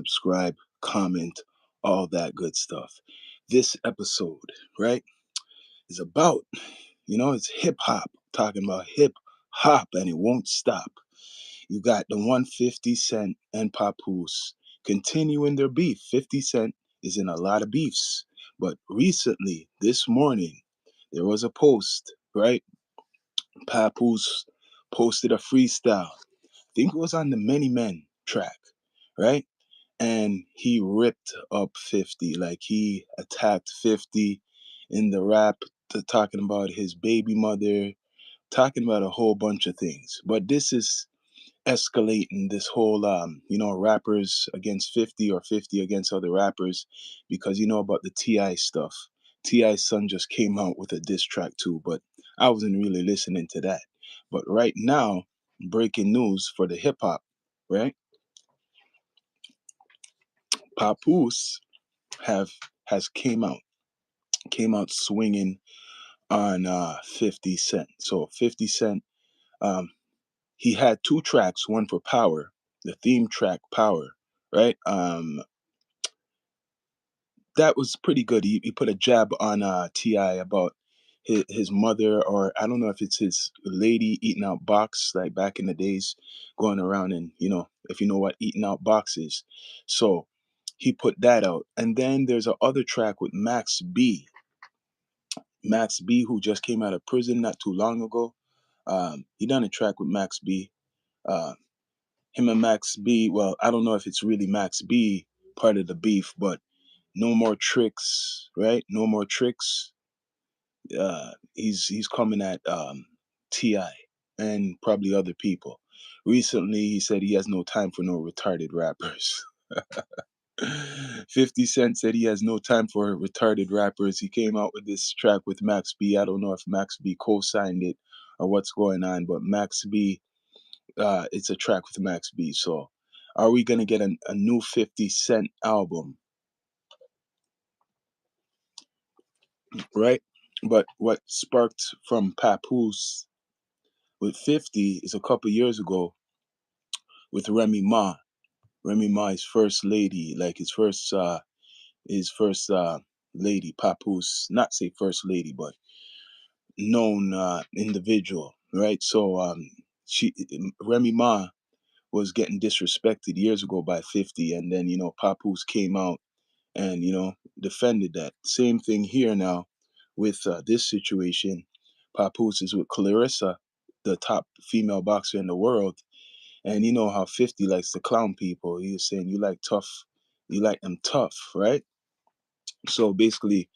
subscribe, comment, all that good stuff. This episode, right, is about, it's hip hop, talking about hip hop, and it won't stop. You got the 150 Cent and Papoose continuing their beef. 50 Cent is in a lot of beefs. But recently, this morning, there was a post, right? Papoose posted a freestyle. I think it was on the Many Men track, right? And he ripped up 50. Like he attacked 50 in the rap, talking about his baby mother, talking about a whole bunch of things. But this is escalating this whole rappers against 50 or 50 against other rappers, because you know about the Ti stuff. Ti's son just came out with a diss track too, but I wasn't really listening to that. But right now, breaking news for the hip hop, right? Papoose have has came out swinging on 50 Cent. So 50 Cent, um, he had two tracks, one for Power, the theme track Power, right? That was pretty good. He put a jab on Ti about his mother, or I don't know if it's his lady eating out box, like back in the days, going around, and if you know what eating out box is. So he put that out, and then there's a other track with Max B, who just came out of prison not too long ago. He done a track with Max B. Uh, Him and Max B. Well, I don't know if it's really Max B part of the beef, but no more tricks, right? No more tricks. He's coming at Ti and probably other people. Recently, he said he has no time for no retarded rappers. 50 Cent said he has no time for retarded rappers. He came out with this track with Max B. I don't know if Max B co-signed it or what's going on, but Max B, it's a track with Max B. So, are we gonna get a new 50 Cent album, right? But what sparked from Papoose with 50 is a couple years ago with Remy Ma. Remy Ma, his first lady, like his first lady, Papoose, not say first lady, but known individual, right? So she Remy Ma was getting disrespected years ago by 50, and then Papoose came out and defended that. Same thing here now with this situation. Papoose is with Clarissa, the top female boxer in the world, and you know how 50 likes to clown people. He was saying you like them tough, right? So basically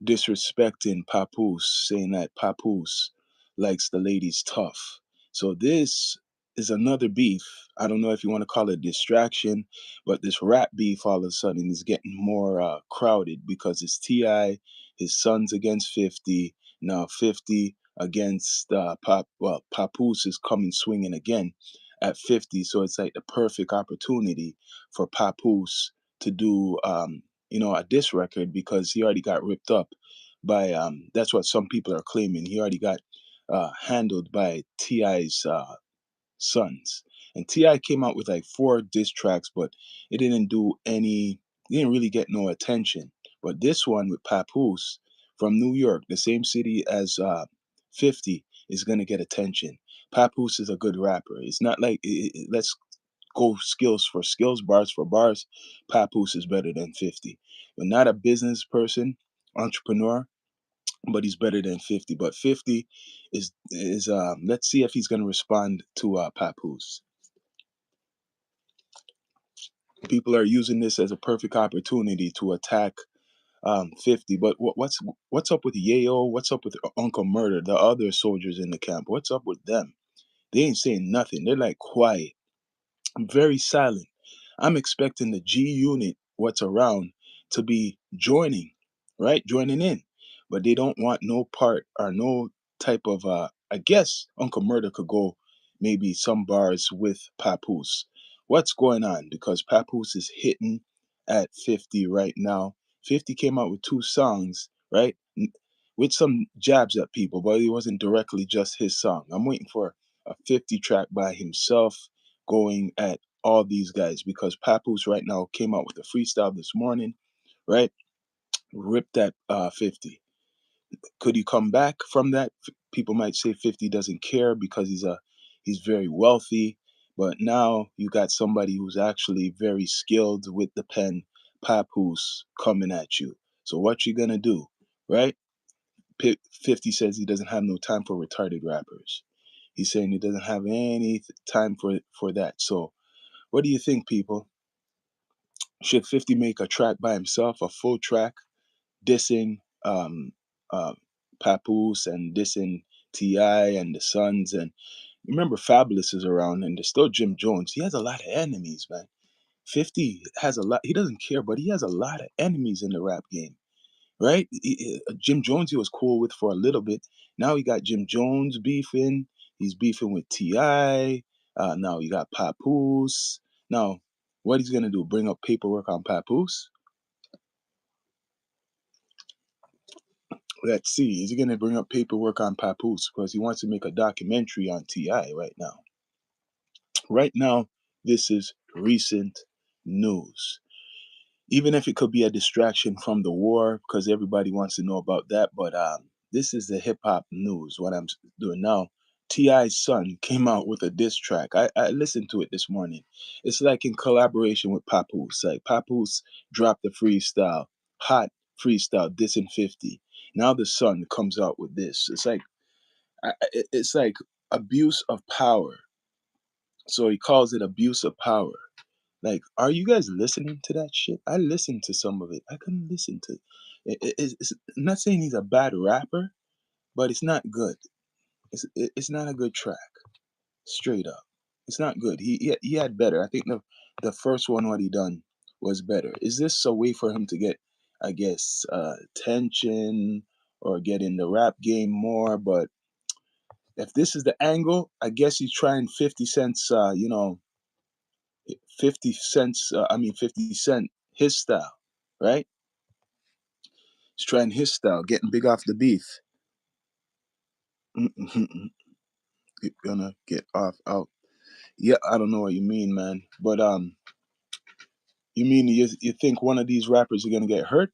disrespecting Papoose, saying that Papoose likes the ladies tough. So this is another beef. I don't know if you want to call it distraction, but this rap beef all of a sudden is getting more crowded because it's Ti, his sons against 50. Now 50 against Papoose is coming swinging again at 50. So it's like the perfect opportunity for Papoose to do a diss record, because he already got ripped up by that's what some people are claiming. He already got handled by Ti's sons. And Ti came out with like four diss tracks, but it didn't do any. It didn't really get no attention. But this one with Papoose from New York, the same city as 50, is gonna get attention. Papoose is a good rapper. It's not like let's go skills for skills, bars for bars. Papoose is better than 50, but not a business person, entrepreneur, but he's better than 50. But 50 is let's see if he's going to respond to Papoose. People are using this as a perfect opportunity to attack 50. But what's up with Yayo? What's up with Uncle Murder, the other soldiers in the camp? What's up with them? They ain't saying nothing. They're like quiet, very silent. I'm expecting the G Unit, what's around, to be joining, right? Joining in. But they don't want no part or no type of I guess Uncle Murder could go maybe some bars with Papoose. What's going on? Because Papoose is hitting at 50 right now. 50 came out with two songs, right? With some jabs at people, but it wasn't directly just his song. I'm waiting for a 50 track by himself going at all these guys because Papoose right now came out with a freestyle this morning, right? Ripped that 50. Could he come back from that? People might say 50 doesn't care because he's very wealthy, but now you got somebody who's actually very skilled with the pen, Papoose, coming at you. So what you gonna do, right? 50 says he doesn't have no time for retarded rappers. He's saying he doesn't have any time for that. So what do you think, people? Should 50 make a track by himself, a full track, dissing uh, Papoose and dissing Ti and the Sons? And remember, Fabulous is around, and there's still Jim Jones. He has a lot of enemies, man. 50 has a lot. He doesn't care, but he has a lot of enemies in the rap game, right? Jim Jones, he was cool with for a little bit. Now he got Jim Jones beefing. He's beefing with Ti. Now you got Papoose. Now, what he's gonna do? Bring up paperwork on Papoose? Let's see. Is he gonna bring up paperwork on Papoose because he wants to make a documentary on Ti right now? Right now, this is recent news. Even if it could be a distraction from the war, because everybody wants to know about that. But this is the hip hop news. What I'm doing now. Ti's son came out with a diss track. I listened to it this morning. It's like in collaboration with Papoose. Like Papoose dropped the freestyle, hot freestyle, dissing 50. Now the son comes out with this. It's like it's like abuse of power. So he calls it abuse of power. Like, are you guys listening to that shit? I listened to some of it. I couldn't listen to I'm not saying he's a bad rapper, but it's not good. It's not a good track. Straight up. It's not good. He had better. I think the first one what he done was better. Is this a way for him to get, I guess, attention or get in the rap game more? But if this is the angle, I guess he's trying 50 cents 50 cents, 50 Cent, his style, right? He's trying his style, getting big off the beef. You're gonna get off out. Yeah, I don't know what you mean, man. But you mean you think one of these rappers are gonna get hurt?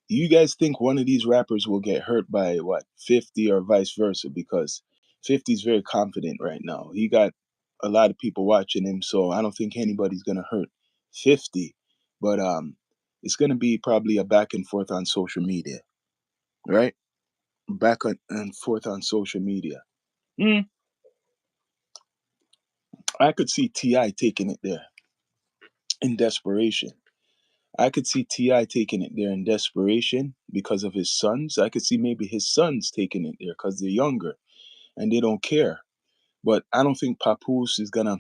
You guys think one of these rappers will get hurt by what, 50 or vice versa? Because 50 is very confident right now. He got a lot of people watching him, so I don't think anybody's gonna hurt 50. But it's gonna be probably a back and forth on social media, right? And forth on social media. Mm, I could see Ti taking it there in desperation. I could see Ti taking it there in desperation because of his sons. I could see maybe his sons taking it there because they're younger and they don't care. But I don't think Papoose is gonna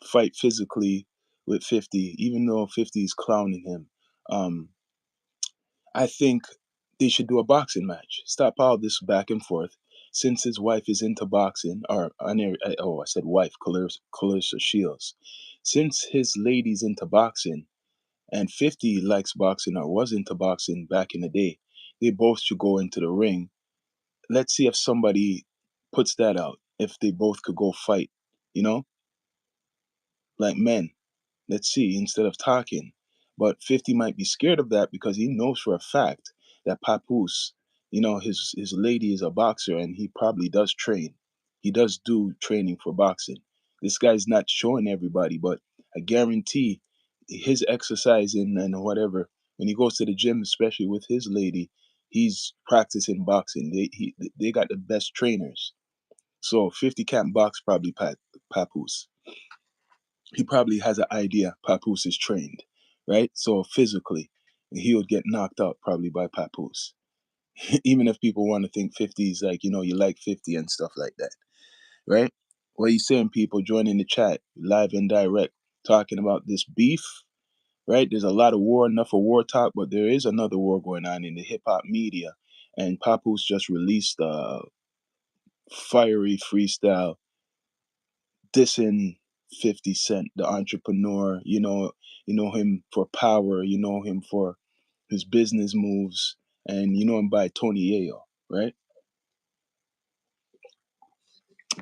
fight physically with 50, even though 50 is clowning him. Um, I think they should do a boxing match. Stop all this back and forth. Since his wife is into boxing, or I said wife, Clarissa Shields. Since his lady's into boxing, and 50 likes boxing or was into boxing back in the day, they both should go into the ring. Let's see if somebody puts that out. If they both could go fight, you know, like men. Let's see, instead of talking. But 50 might be scared of that because he knows for a fact that Papoose, his lady is a boxer and he probably does train. He does do training for boxing. This guy's not showing everybody, but I guarantee his exercising and whatever, when he goes to the gym, especially with his lady, he's practicing boxing. They got the best trainers. So 50 can't box probably Papoose. He probably has an idea Papoose is trained, right? So physically, he would get knocked out probably by Papoose. Even if people want to think 50 is like, you like 50 and stuff like that, right? What are you saying, people? Join in the chat, live and direct, talking about this beef, right? There's a lot of war, enough of war talk, but there is another war going on in the hip hop media. And Papoose just released a fiery freestyle dissing 50 Cent, the entrepreneur. You know him for power, you know him for his business moves, and you know him by Tony Yayo, right?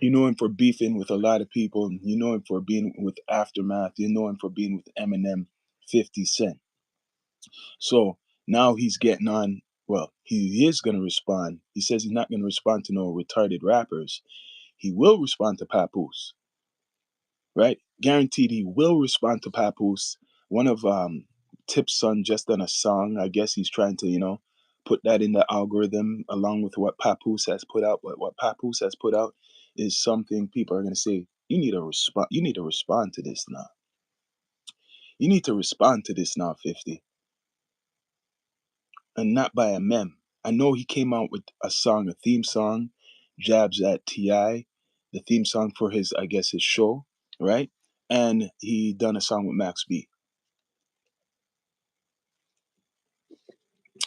You know him for beefing with a lot of people. You know him for being with Aftermath. You know him for being with Eminem, 50 Cent. So now he's getting on. Well, he is going to respond. He says he's not going to respond to no retarded rappers. He will respond to Papoose, right? Guaranteed he will respond to Papoose. One of Tip's son just done a song. I guess he's trying to, put that in the algorithm along with what Papoose has put out. But what Papoose has put out is something people are going to say, you need to respond. You need to respond to this now. You need to respond to this now, 50, and not by a mem. I know he came out with a song, a theme song, jabs at Ti, the theme song for his, I guess, his show, right? And he done a song with Max B.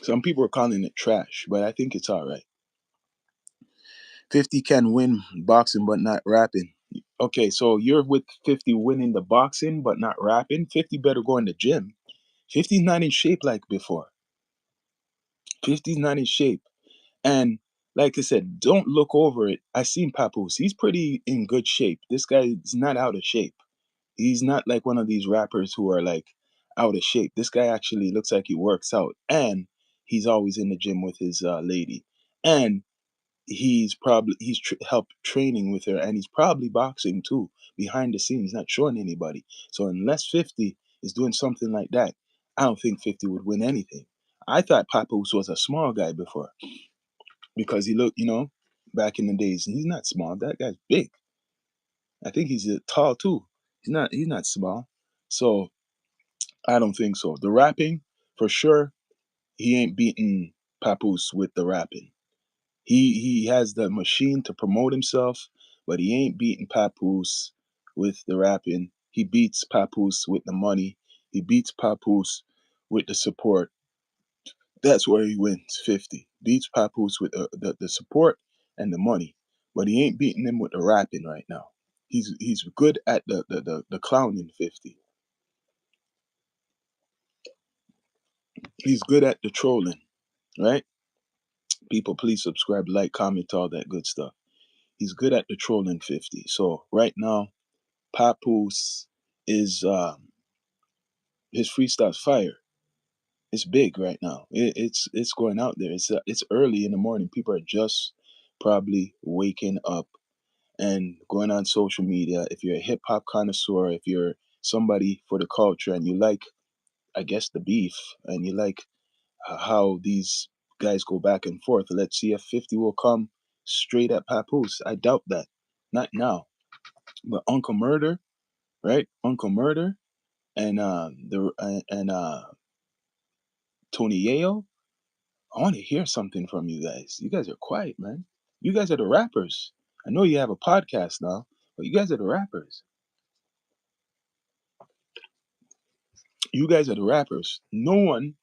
Some people are calling it trash, but I think it's all right. 50 can win boxing, but not rapping. Okay, so you're with 50 winning the boxing, but not rapping. 50 better go in the gym. 50's not in shape like before. 50's not in shape. And like I said, don't look over it. I seen Papoose. He's pretty in good shape. This guy is not out of shape. He's not like one of these rappers who are like out of shape. This guy actually looks like he works out, and he's always in the gym with his lady, and he's helped training with her, and he's probably boxing too behind the scenes, not showing anybody. So unless 50 is doing something like that, I don't think 50 would win anything. I thought Papoose was a small guy before because he looked, back in the days. He's not small. That guy's big. I think he's tall too. He's not small. So I don't think so. The rapping, for sure, he ain't beating Papoose with the rapping. He has the machine to promote himself, but he ain't beating Papoose with the rapping. He beats Papoose with the money. He beats Papoose with the support. That's where he wins 50. Beats Papoose with the support and the money. But he ain't beating him with the rapping right now. He's good at the clowning 50. He's good at the trolling, right? People, please subscribe, like, comment, all that good stuff. He's good at the trolling 50. So right now, Papoose is his freestyle's fire. It's big right now. It's going out there. It's early in the morning. People are just probably waking up and going on social media. If you're a hip hop connoisseur, if you're somebody for the culture and you like, I guess, the beef, and you like how these guys go back and forth, let's see if 50 will come straight at Papoose. I doubt that. Not now. But Uncle Murder, right? Uncle Murder and Tony Yayo. I want to hear something from you guys. You guys are quiet, man. You guys are the rappers. I know you have a podcast now, but you guys are the rappers. You guys are the rappers. No one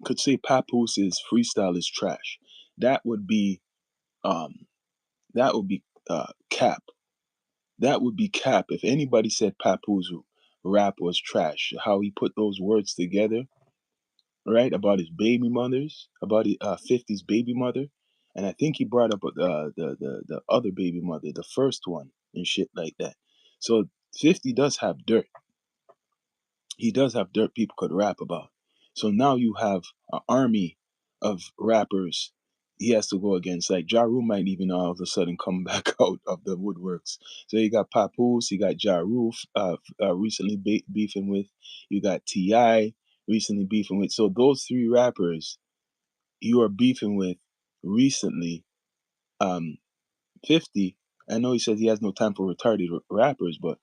could say Papoose's freestyle is trash. That would be um cap. That would be cap if anybody said Papoose rap was trash. How he put those words together, right? About his baby mothers, about 50's baby mother, and I think he brought up the other baby mother, the first one, and shit like that. So 50 does have dirt. He does have dirt people could rap about. So now you have an army of rappers he has to go against. Like Ja Rule might even all of a sudden come back out of the woodworks. So you got Papoose, you got Ja Rule recently beefing with, you got Ti recently beefing with. So those three rappers you are beefing with recently, um, 50. I know he says he has no time for retarded rappers, but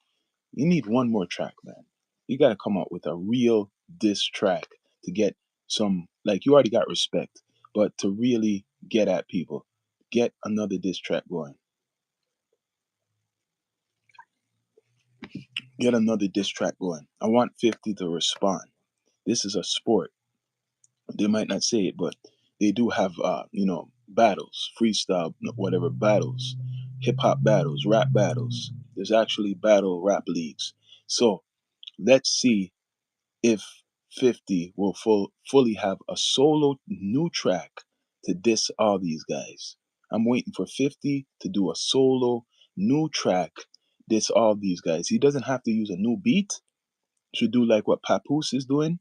you need one more track, man. You got to come up with a real diss track to get some, like, you already got respect, but to really get at people, get another diss track going. Get another diss track going. I want 50 to respond. This is a sport. They might not say it, but they do have, battles, freestyle, whatever battles, hip hop battles, rap battles. There's actually battle rap leagues. So let's see if 50 will fully have a solo new track to diss all these guys. I'm waiting for 50 to do a solo new track, this all these guys. He doesn't have to use a new beat. Should do like what Papoose is doing.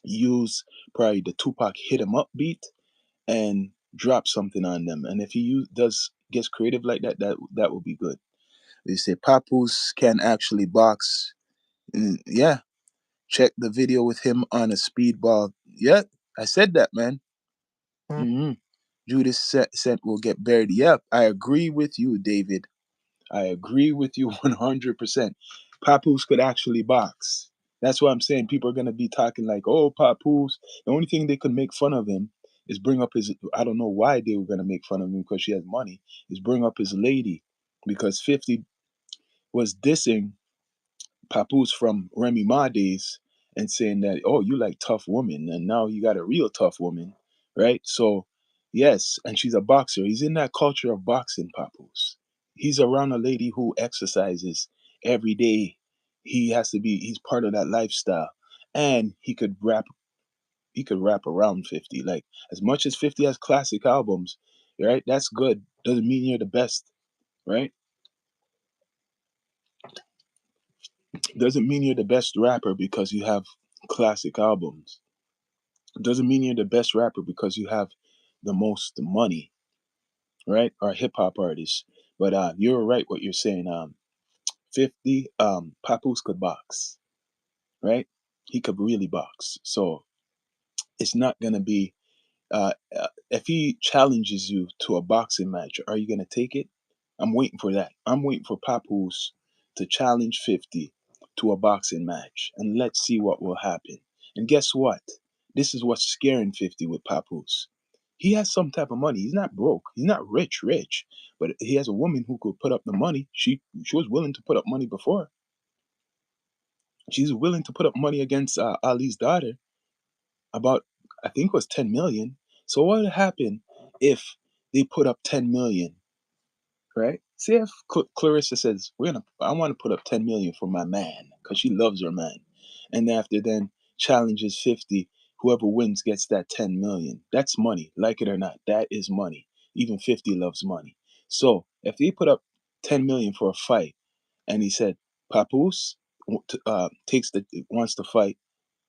Use probably the Tupac hit 'em up beat and drop something on them. And if he does gets creative like that, that will be good. They say Papoose can actually box. Yeah, check the video with him on a speedball. Yeah, I said that, man. Mm. hmm Judas sent will get buried. Yep, I agree with you, David. I agree with you 100%. Papoose could actually box. That's why I'm saying people are going to be talking like, oh, Papoose. The only thing they could make fun of him is bring up his, I don't know why they were going to make fun of him because she has money, is bring up his lady because 50 was dissing Papoose from Remy Ma days and saying that, oh, you like tough woman, and now you got a real tough woman, right? So, yes, and she's a boxer. He's in that culture of boxing, Papoose. He's around a lady who exercises every day. He has to be, he's part of that lifestyle. And he could rap, around 50. Like, as much as 50 has classic albums, right? That's good. Doesn't mean you're the best, right? Doesn't mean you're the best rapper because you have classic albums. Doesn't mean you're the best rapper because you have the most money, right? Or hip hop artist. But you're right what you're saying. 50, Papoose could box, right? He could really box. So it's not gonna be if he challenges you to a boxing match, are you gonna take it? I'm waiting for that. I'm waiting for Papoose to challenge 50 to a boxing match, and let's see what will happen. And guess what? This is what's scaring 50 with Papoose. He has some type of money. He's not broke. He's not rich, but he has a woman who could put up the money. She was willing to put up money before. She's willing to put up money against Ali's daughter about I think it was 10 million. So what would happen if they put up 10 million, right? See if Clarissa says, I want to put up 10 million for my man because she loves her man. And after then challenges 50, whoever wins gets that 10 million. That's money, like it or not. That is money. Even 50 loves money. So if they put up 10 million for a fight and he said, Papoose wants to fight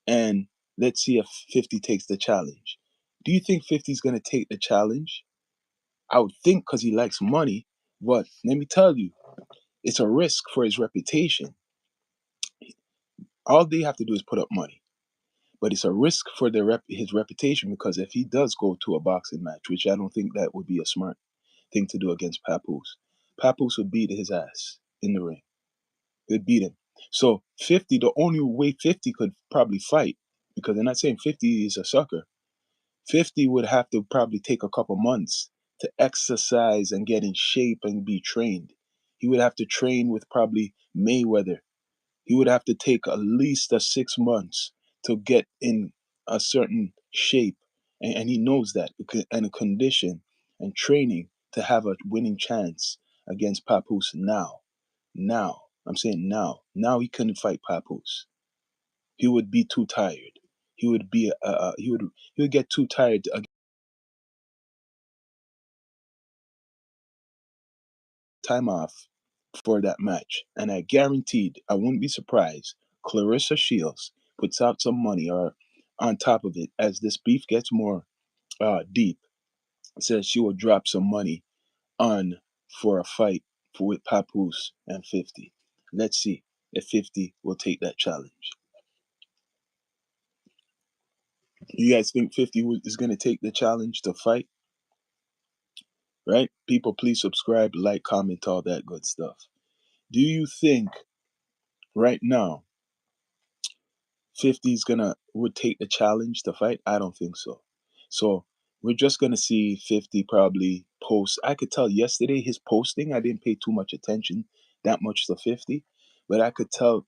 and let's see if 50 takes the challenge. Do you think 50 is going to take the challenge? I would think because he likes money, but let me tell you, it's a risk for his reputation. All they have to do is put up money, but it's a risk for his reputation because if he does go to a boxing match, which I don't think that would be a smart thing to do against Papoose, Papoose would beat his ass in the ring. He'd beat him. So 50, the only way 50 could probably fight, because they're not saying 50 is a sucker, 50 would have to probably take a couple months to exercise and get in shape and be trained. He would have to train with probably Mayweather. He would have to take at least 6 months to get in a certain shape. And he knows that, and a condition and training to have a winning chance against Papoose now. Now. I'm saying now. Now he couldn't fight Papoose. He would be too tired. He would be he would get too tired time off for that match. And I guaranteed, I wouldn't be surprised, Clarissa Shields puts out some money or on top of it as this beef gets more deep, says she will drop some money on for a fight with Papoose and 50. Let's see if 50 will take that challenge. You guys think 50 is going to take the challenge to fight? Right? People, please subscribe, like, comment, all that good stuff. Do you think right now 50's gonna would take the challenge to fight? I don't think so. So we're just gonna see 50 probably post. I could tell yesterday his posting, I didn't pay too much attention that much to 50, but I could tell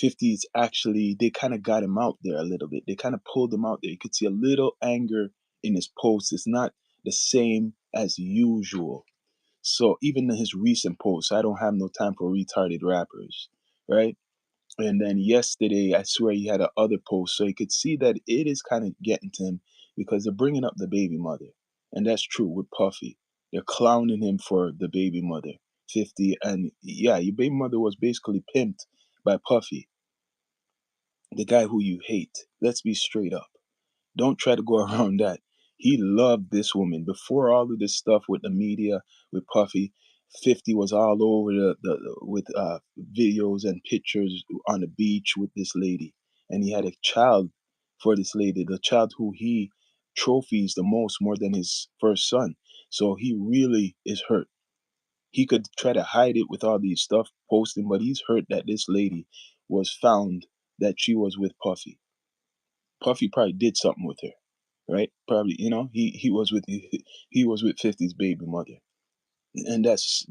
50's actually they kind of got him out there a little bit. They kind of pulled him out there. You could see a little anger in his posts. It's not the same as usual. So even in his recent posts, I don't have no time for retarded rappers, right? And then yesterday, I swear he had a other post, so you could see that it is kind of getting to him because they're bringing up the baby mother, and that's true with Puffy. They're clowning him for the baby mother. 50, and yeah, your baby mother was basically pimped by Puffy, the guy who you hate. Let's be straight up. Don't try to go around that. He loved this woman before all of this stuff with the media, with Puffy. 50 was all over the with videos and pictures on the beach with this lady, and he had a child for this lady, the child who he trophies the most, more than his first son. So he really is hurt. He could try to hide it with all these stuff posting, but he's hurt that this lady was found that she was with Puffy. Puffy probably did something with her, right? Probably, he was with he was with 50's baby mother, and there's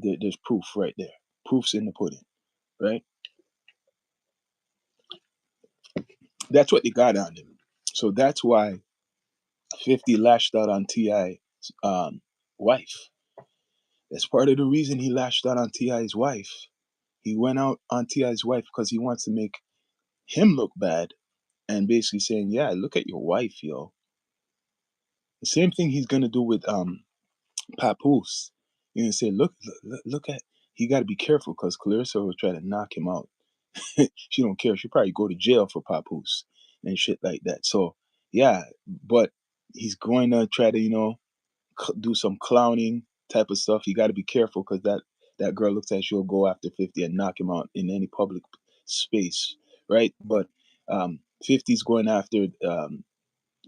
proof right there. Proof's in the pudding, right? That's what they got on him. So that's why 50 lashed out on Ti's wife. That's part of the reason he lashed out on Ti's wife. He went out on Ti's wife because he wants to make him look bad, and basically saying, "Yeah, look at your wife, yo." The same thing he's gonna do with Papoose. You know, say, look at. He got to be careful because Clarissa will try to knock him out. She don't care. She'll probably go to jail for Papoose and shit like that. So yeah, but he's going to try to do some clowning type of stuff. You got to be careful because that girl looks like she'll go after 50 and knock him out in any public space, right? But 50's going after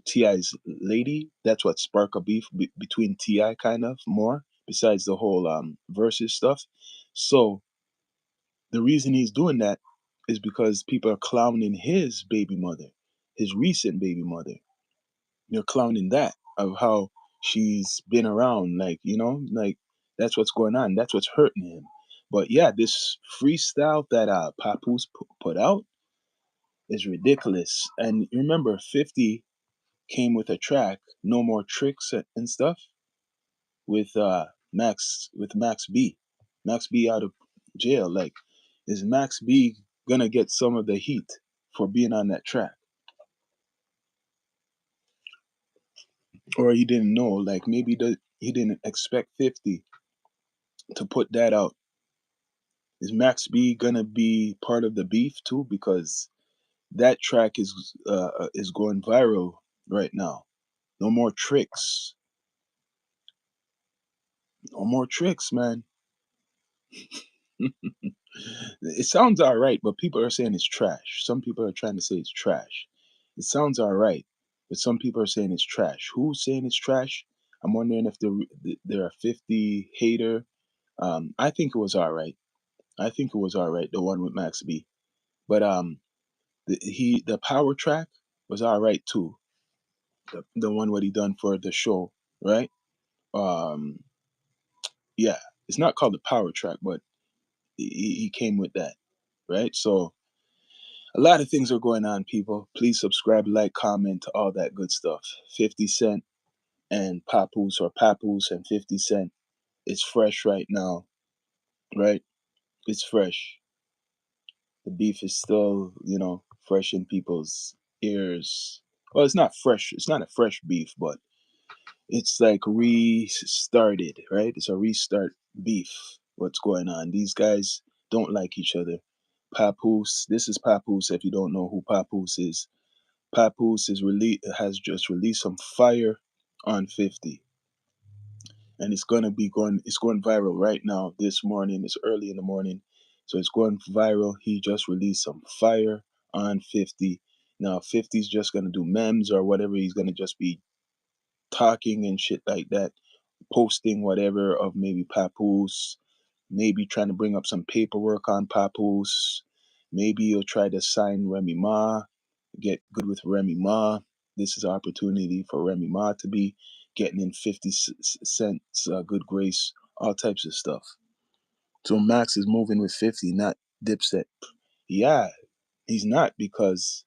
Ti's lady. That's what spark a beef between Ti kind of more. Besides the whole versus stuff. So the reason he's doing that is because people are clowning his baby mother, his recent baby mother. They're clowning that of how she's been around, like that's what's going on. That's what's hurting him. But yeah, this freestyle that Papoose put out is ridiculous. And remember, 50 came with a track, No More Tricks and stuff, with Max B. Max B out of jail. Like, is Max B gonna get some of the heat for being on that track? Or he didn't know, like maybe he didn't expect 50 to put that out. Is Max B gonna be part of the beef too? Because that track is going viral right now. No more tricks. No more tricks, man. It sounds all right, but people are saying it's trash. Some people are trying to say it's trash. It sounds all right, but some people are saying it's trash. Who's saying it's trash? I'm wondering if there are 50 hater. I think it was all right. I think it was all right. The one with Max B, but the power track was all right too. The one what he done for the show, right? Um, yeah, it's not called the power track, but he came with that, right? So a lot of things are going on, people. Please subscribe, like, comment, all that good stuff. 50 Cent and Papoose, or Papoose and 50 Cent. It's fresh right now, right? It's fresh. The beef is still, fresh in people's ears. Well, it's not fresh. It's not a fresh beef, but it's like restarted, right? It's a restart beef. What's going on? These guys don't like each other. Papoose, this is Papoose. If you don't know who Papoose is, Papoose has just released some fire on 50, and it's going viral right now. This morning, it's early in the morning, so it's going viral. He just released some fire on 50. Now 50's just gonna do memes or whatever. He's gonna just be talking and shit like that, posting whatever of maybe Papoose, maybe trying to bring up some paperwork on Papoose. Maybe he'll try to sign Remy Ma, get good with Remy Ma. This is an opportunity for Remy Ma to be getting in 50 cents good grace, all types of stuff. So Max is moving with 50, not Dipset. Yeah, he's not, because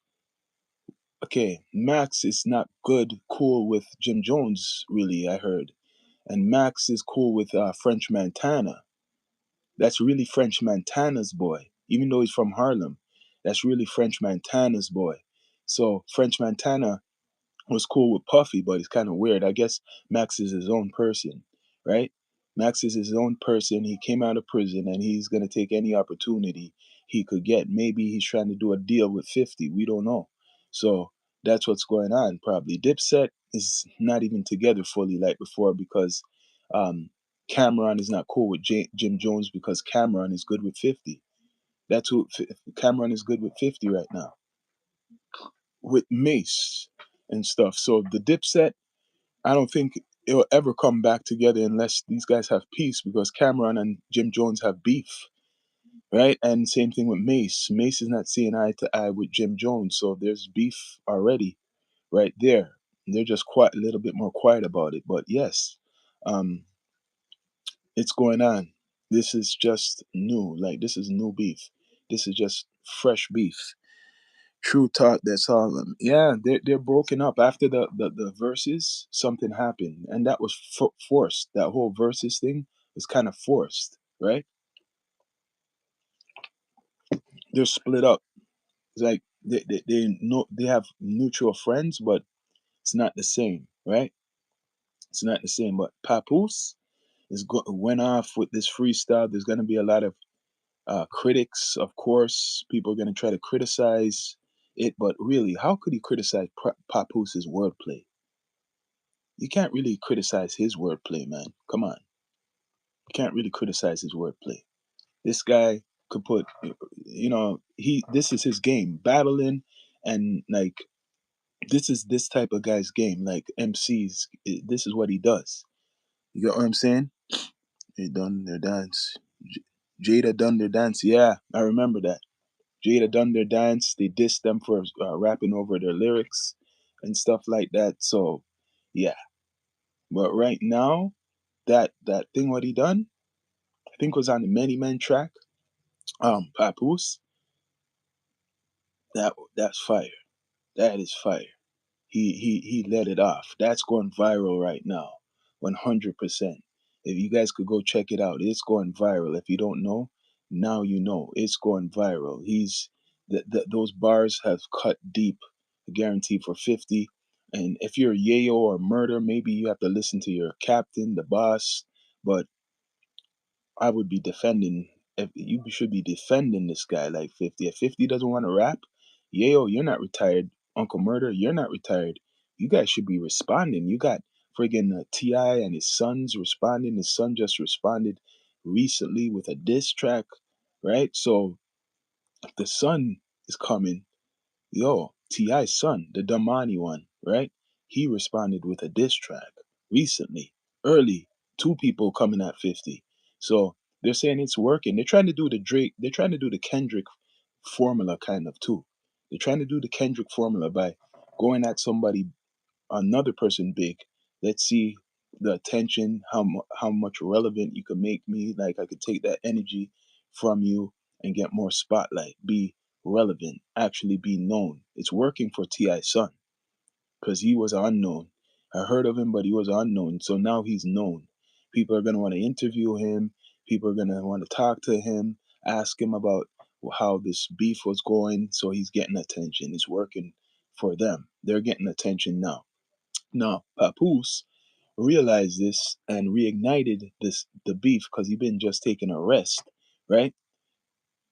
okay, Max is not cool with Jim Jones, really, I heard. And Max is cool with French Montana. That's really French Montana's boy. Even though he's from Harlem, that's really French Montana's boy. So French Montana was cool with Puffy, but it's kind of weird. I guess Max is his own person, right? Max is his own person. He came out of prison and he's going to take any opportunity he could get. Maybe he's trying to do a deal with 50. We don't know. So that's what's going on, probably. Dipset is not even together fully like before because um, Cameron is not cool with Jim Jones because Cameron is good with 50. That's who Cameron is good with 50 right now, with Mace and stuff. So the Dipset, I don't think it'll ever come back together unless these guys have peace because Cameron and Jim Jones have beef, right? And same thing with Mace. Mace is not seeing eye to eye with Jim Jones, so there's beef already right there. They're just quite a little bit more quiet about it, but yes, um, it's going on. This is just new. Like this is new beef. This is just fresh beef. True talk. That's all. Yeah, they're broken up after the verses. Something happened, and that was forced. That whole verses thing was kind of forced, right? They're split up. It's like they know they have mutual friends, but it's not the same, right? It's not the same. But Papoose went off with this freestyle. There's gonna be a lot of critics, of course. People are gonna try to criticize it, but really, how could he criticize Papoose's wordplay? You can't really criticize his wordplay, man. Come on, you can't really criticize his wordplay. This guy could put, he this is his game, battling, and like this is this type of guy's game. Like MCs, this is what he does. You get what I'm saying? They done their dance. Jada done their dance. Yeah, I remember that. Jada done their dance. They dissed them for rapping over their lyrics and stuff like that. So, yeah. But right now, that thing what he done, I think was on the Many Men track. Papoose. That's fire. That is fire. He let it off. That's going viral right now. 100%. If you guys could go check it out, it's going viral. If you don't know, now you know. It's going viral. Those bars have cut deep, guaranteed for 50. And if you're Yayo or Murder, maybe you have to listen to your captain, the boss. But I would be defending. If you should be defending this guy like 50. If 50 doesn't want to rap, Yayo, you're not retired. Uncle Murder, you're not retired. You guys should be responding. You got friggin' Ti and his sons responding. His son just responded recently with a diss track, right? So if the son is coming, yo, T.I.'s son, the Damani one, right? He responded with a diss track recently, early. Two people coming at 50. So they're saying it's working. They're trying to do the Drake, they're trying to do the Kendrick formula kind of too. They're trying to do the Kendrick formula by going at somebody, another person big. Let's see the attention, how much relevant you can make me. Like I could take that energy from you and get more spotlight, be relevant, actually be known. It's working for T.I.'s son because he was unknown. I heard of him, but he was unknown. So now he's known. People are going to want to interview him. People are going to want to talk to him, ask him about how this beef was going. So he's getting attention. It's working for them. They're getting attention now. Now, Papoose realized this and reignited the beef because he been just taking a rest, right?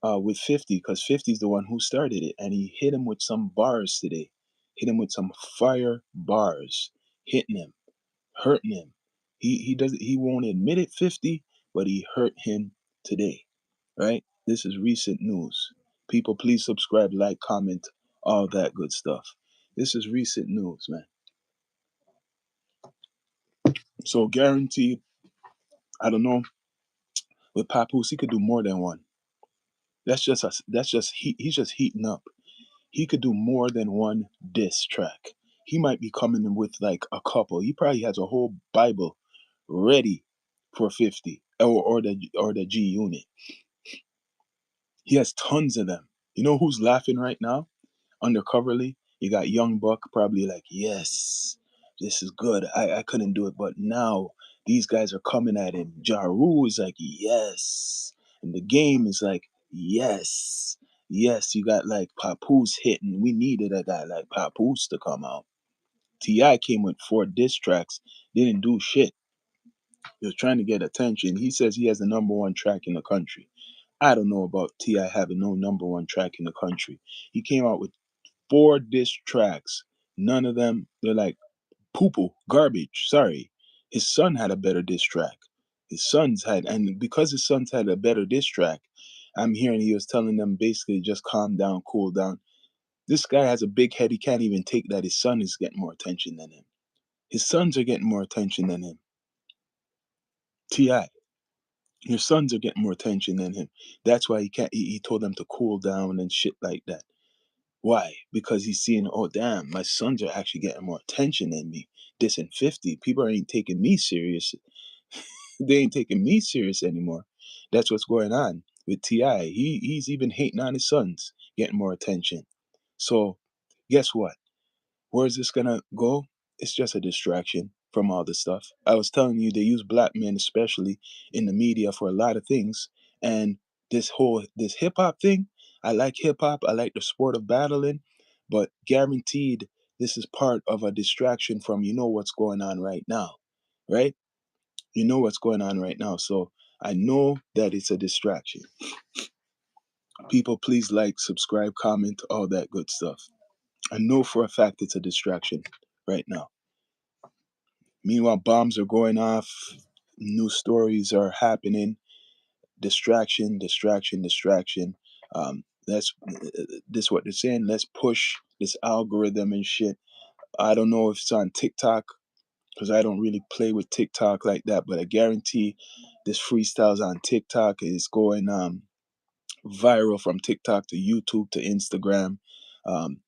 With 50, because 50 is the one who started it, and he hit him with some bars today. Hit him with some fire bars, hitting him, hurting him. He won't admit it, 50, but he hurt him today, right? This is recent news. People, please subscribe, like, comment, all that good stuff. This is recent news, man. So guaranteed, I don't know, with Papoose, he could do more than one. He's just heating up. He could do more than one diss track. He might be coming in with like a couple. He probably has a whole Bible ready for 50 or the G Unit. He has tons of them. You know who's laughing right now? Undercoverly, you got Young Buck probably like, yes, this is good. I couldn't do it, but now these guys are coming at him. Ja Rule is like, yes. And the game is like, yes. Yes, you got like Papoose hitting. We needed a guy like Papoose to come out. T.I. came with 4 diss tracks, didn't do shit. He was trying to get attention. He says he has the number one track in the country. I don't know about T.I. having no number one track in the country. He came out with 4 diss tracks. None of them, they're like poo poo, garbage. Sorry. His son had a better diss track. His sons had, and because his sons had a better diss track, I'm hearing he was telling them basically just calm down, cool down. This guy has a big head. He can't even take that his son is getting more attention than him. His sons are getting more attention than him. T.I., your sons are getting more attention than him. That's why he can't. He told them to cool down and shit like that. Why? Because he's seeing, oh damn, my sons are actually getting more attention than me. This and 50. People ain't taking me serious. They ain't taking me serious anymore. That's what's going on with Ti. He's even hating on his sons, getting more attention. So guess what? Where's this gonna go? It's just a distraction from all this stuff. I was telling you they use black men especially in the media for a lot of things. And this hip hop thing, I like hip hop, I like the sport of battling, but guaranteed this is part of a distraction from what's going on right now. Right? You know what's going on right now. So I know that it's a distraction. People please like, subscribe, comment, all that good stuff. I know for a fact it's a distraction right now. Meanwhile, bombs are going off, new stories are happening. Distraction, distraction, distraction. That's this what they're saying. Let's push this algorithm and shit. I don't know if it's on TikTok because I don't really play with TikTok like that, but I guarantee this freestyles on TikTok is going viral from TikTok to YouTube to Instagram. Um,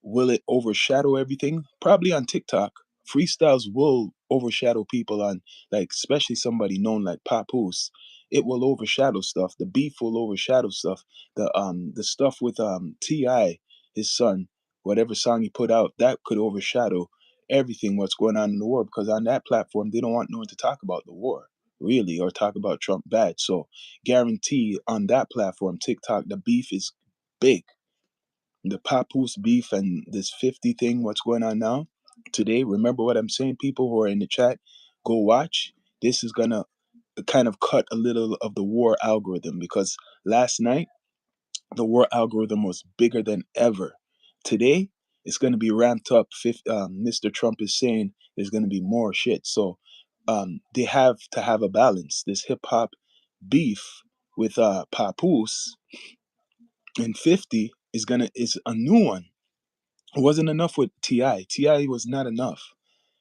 Will it overshadow everything? Probably on TikTok. Freestyles will overshadow people on, like, especially somebody known like Papoose. It will overshadow stuff. The beef will overshadow stuff. The stuff with Ti, his son, whatever song he put out, that could overshadow everything what's going on in the war because on that platform they don't want no one to talk about the war really or talk about Trump bad. So guarantee on that platform, TikTok, the beef is big, the Papoose beef and this 50 thing, what's going on now today. Remember what I'm saying, people who are in the chat, go watch. This is gonna kind of cut a little of the war algorithm because last night the war algorithm was bigger than ever. Today it's gonna be ramped up. Mr. Trump is saying there's gonna be more shit. So they have to have a balance. This hip hop beef with Papoose and 50 is a new one. It wasn't enough with Ti. Ti was not enough.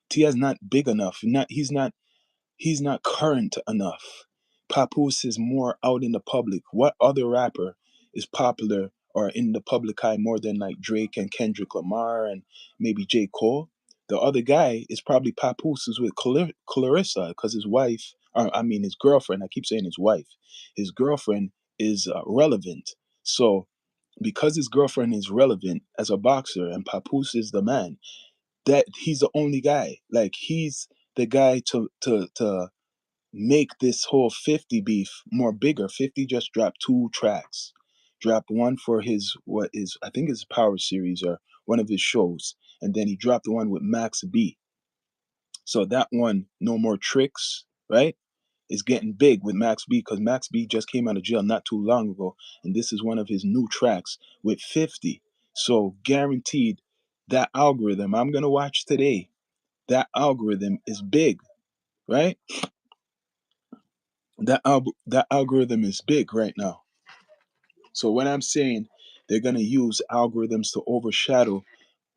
Ti is not big enough. He's not current enough. Papoose is more out in the public. What other rapper is popular or in the public eye more than like Drake and Kendrick Lamar and maybe J. Cole? The other guy is probably Papoose is with Clarissa because his wife, or I mean his girlfriend. I keep saying his wife. His girlfriend is relevant. So because his girlfriend is relevant as a boxer and Papoose is the man, that he's the only guy. Like he's the guy to make this whole 50 beef more bigger. 50 just dropped 2 tracks. Dropped one for his what is I think his Power series or one of his shows, and then he dropped the one with Max B. So that one, No More Tricks, right? Is getting big with Max B because Max B just came out of jail not too long ago, and this is one of his new tracks with 50. So guaranteed that algorithm I'm gonna watch today, that algorithm is big, right? That algorithm is big right now. So when I'm saying they're gonna use algorithms to overshadow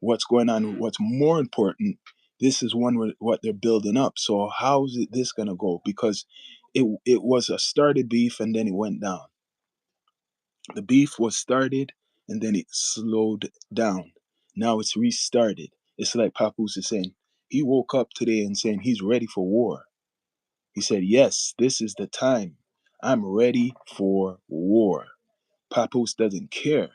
what's going on, what's more important, this is what they're building up. So how is this gonna go? Because it was a started beef and then it went down. The beef was started and then it slowed down. Now it's restarted. It's like Papoose is saying. He woke up today and saying he's ready for war. He said, yes, this is the time. I'm ready for war. Papoose doesn't care,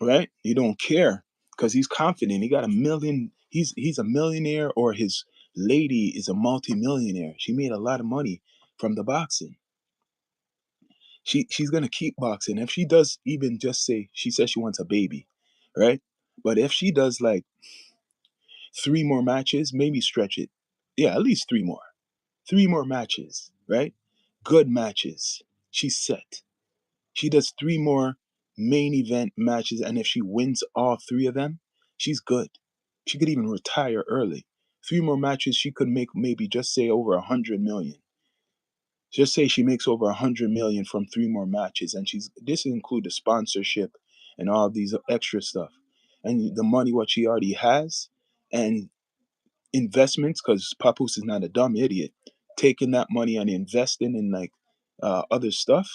right? He don't care because he's confident. He got a million. He's a millionaire, or his lady is a multimillionaire. She made a lot of money from the boxing. She's gonna keep boxing. If she does even just say she says she wants a baby, right? But if she does like 3 more matches, maybe stretch it. Yeah, at least three more. Three more matches, right? Good matches. She's set. She does three more main event matches, and if she wins all three of them, she's good. She could even retire early. Three more matches, she could make maybe just say over 100 million. Just say she makes over 100 million from three more matches, and she's this include the sponsorship and all these extra stuff, and the money what she already has, and investments because Papoose is not a dumb idiot. Taking that money and investing in like other stuff,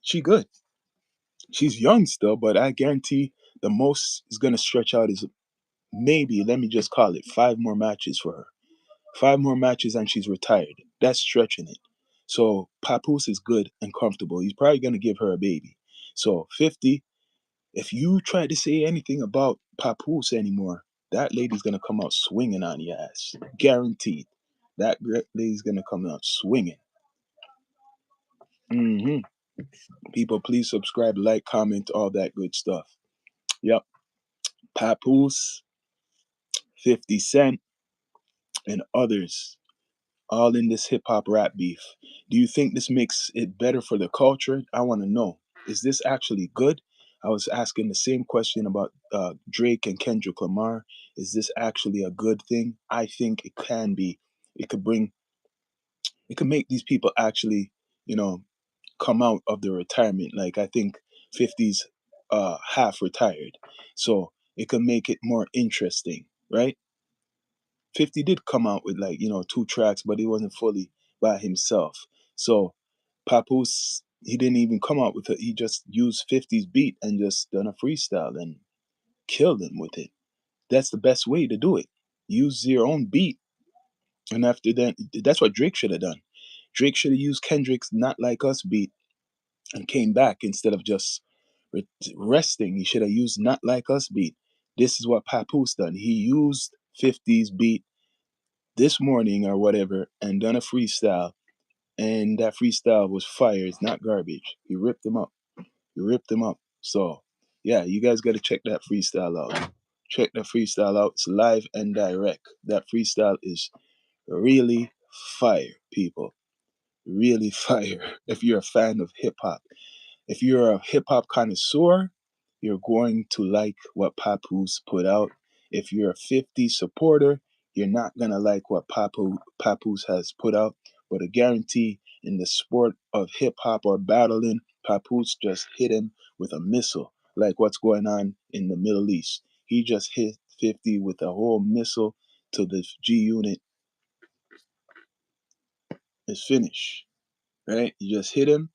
she good. She's young still, but I guarantee the most is gonna stretch out is maybe let me just call it 5 more matches for her. 5 more matches and she's retired. That's stretching it. So Papoose is good and comfortable. He's probably gonna give her a baby. So 50. If you try to say anything about Papoose anymore, that lady's gonna come out swinging on your ass, guaranteed. That lady's gonna come out swinging. hmm People, please subscribe, like, comment, all that good stuff. Yep, Papoose, 50 Cent, and others, all in this hip hop rap beef. Do you think this makes it better for the culture? I want to know. Is this actually good? I was asking the same question about Drake and Kendrick Lamar. Is this actually a good thing? I think it can be. It could bring. It could make these people actually, you know, come out of the retirement. Like I think 50's half retired, so it could make it more interesting, right? 50 did come out with like, 2 tracks, but he wasn't fully by himself. So Papoose, he didn't even come out with it. He just used 50's beat and just done a freestyle and killed him with it. That's the best way to do it. Use your own beat. And after that, that's what Drake should have done. Drake should have used Kendrick's Not Like Us beat and came back instead of just resting. He should have used Not Like Us beat. This is what Papoose done. He used 50's beat this morning or whatever and done a freestyle, and that freestyle was fire. It's not garbage. He ripped them up. He ripped them up. So yeah, you guys got to check that freestyle out. Check that freestyle out. It's live and direct. That freestyle is really fire, people. Really fire. If you're a fan of hip hop, if you're a hip hop connoisseur, you're going to like what Papoose put out. If you're a 50 supporter, you're not going to like what Papoose has put out. But I guarantee in the sport of hip hop or battling, Papoose just hit him with a missile, like what's going on in the Middle East. He just hit 50 with a whole missile to the G unit is finished, right? You just hit him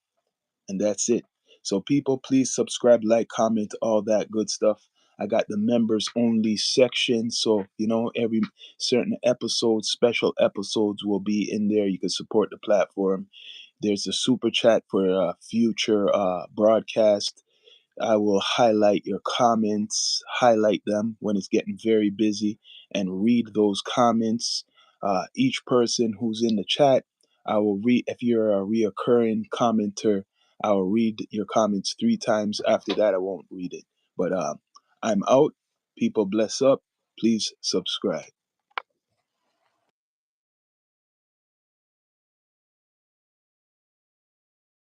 and that's it. So people, please subscribe, like, comment, all that good stuff. I got the members only section, so every certain episode, special episodes will be in there. You can support the platform. There's a super chat for future broadcast. I will highlight your comments, highlight them when it's getting very busy, and read those comments. Each person who's in the chat, I will read. If you're a reoccurring commenter, I will read your comments 3 times. After that, I won't read it. But I'm out. People, bless up. Please subscribe.